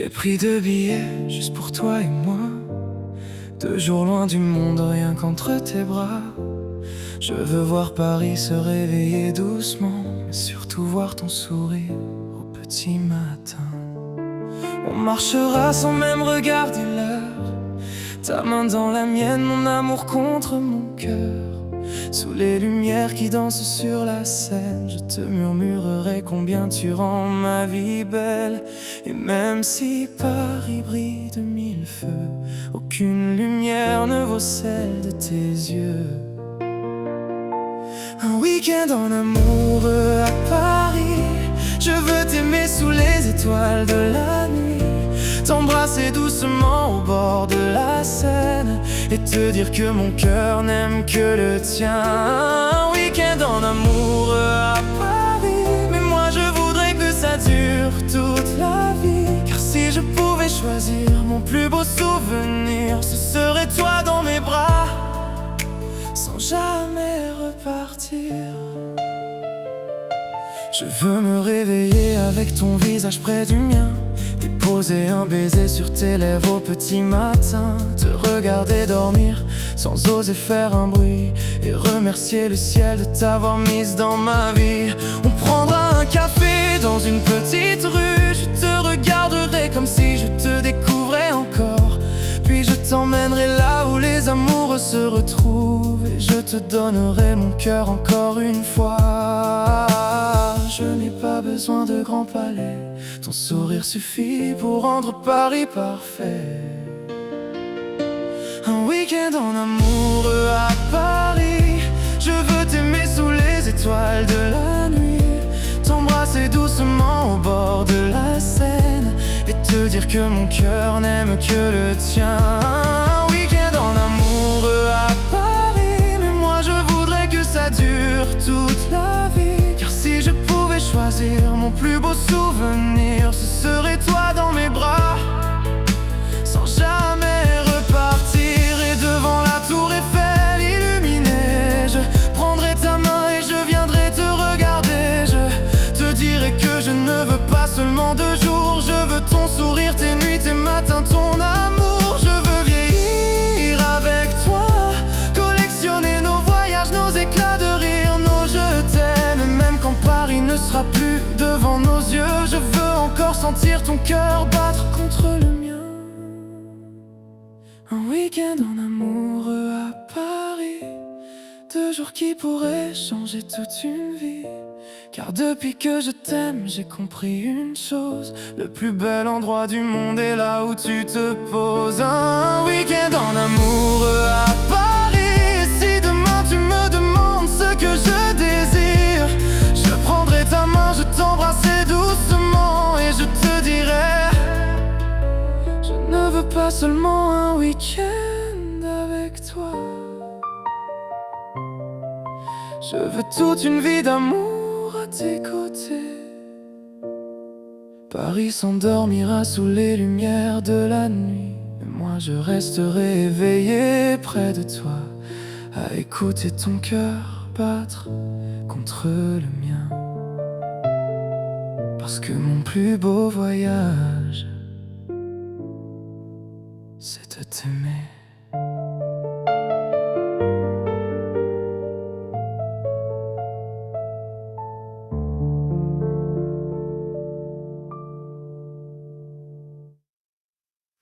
J'ai pris 2 billets juste pour toi et moi, 2 jours loin du monde, rien qu'entre tes bras. Je veux voir Paris se réveiller doucement, mais surtout voir ton sourire au petit matin. On marchera sans même regarder l'heure, ta main dans la mienne, mon amour contre mon cœur. Sous les lumières qui dansent sur la scène, je te murmurerai combien tu rends ma vie belle. Et même si Paris brille de 1000 feux, aucune lumière ne vaut celle de tes yeux. Un week-end en amoureux à Paris, je veux t'aimer sous les étoiles de la nuit, t'embrasser doucement au bord de la Seine et te dire que mon cœur n'aime que le tien. Un week-end en amoureux à Paris, mais moi je voudrais que ça dure toute la vie. Car si je pouvais choisir mon plus beau souvenir, ce serait toi dans mes bras, sans jamais repartir. Je veux me réveiller avec ton visage près du mien, poser un baiser sur tes lèvres au petit matin, te regarder dormir sans oser faire un bruit, et remercier le ciel de t'avoir mise dans ma vie. On prendra un café dans une petite rue, je te regarderai comme si je te découvrais encore, puis je t'emmènerai là où les amoureux se retrouvent, et je te donnerai mon cœur encore une fois. Je n'ai pas besoin de grands palais, ton sourire suffit pour rendre Paris parfait. Un week-end en amoureux à Paris, je veux t'aimer sous les étoiles de la nuit, t'embrasser doucement au bord de la Seine et te dire que mon cœur n'aime que le tien. Un week-end en amoureux à Paris, mais moi je voudrais que ça dure toute la vie. Car si je pouvais choisir mon plus beau souvenir, ce serait toi dans mes bras, sans jamais repartir. Et devant la tour Eiffel illuminée, je prendrai ta main et je viendrai te regarder. Je te dirai que je ne veux pas seulement 2 jours, je veux ton sourire, tes nuits, tes matins, ton amour. Je veux vieillir avec toi, collectionner nos voyages, nos éclats de rire, nos je t'aime. Et même quand Paris ne sera plus devant nos yeux, je veux encore sentir ton cœur battre contre le mien. Un week-end en amoureux à Paris, 2 jours qui pourraient changer toute une vie. Car depuis que je t'aime, j'ai compris une chose: le plus bel endroit du monde est là où tu te poses. Un week-end en amoureux à Paris, si demain tu me demandes ce que je désire, je prendrai ta main, je t'embrasserai doucement et je te dirai: je ne veux pas seulement un week-end avec toi, je veux toute une vie d'amour à tes côtés. Paris s'endormira sous les lumières de la nuit, mais moi je resterai éveillé près de toi, à écouter ton cœur battre contre le mien. Parce que mon plus beau voyage, c'est de t'aimer.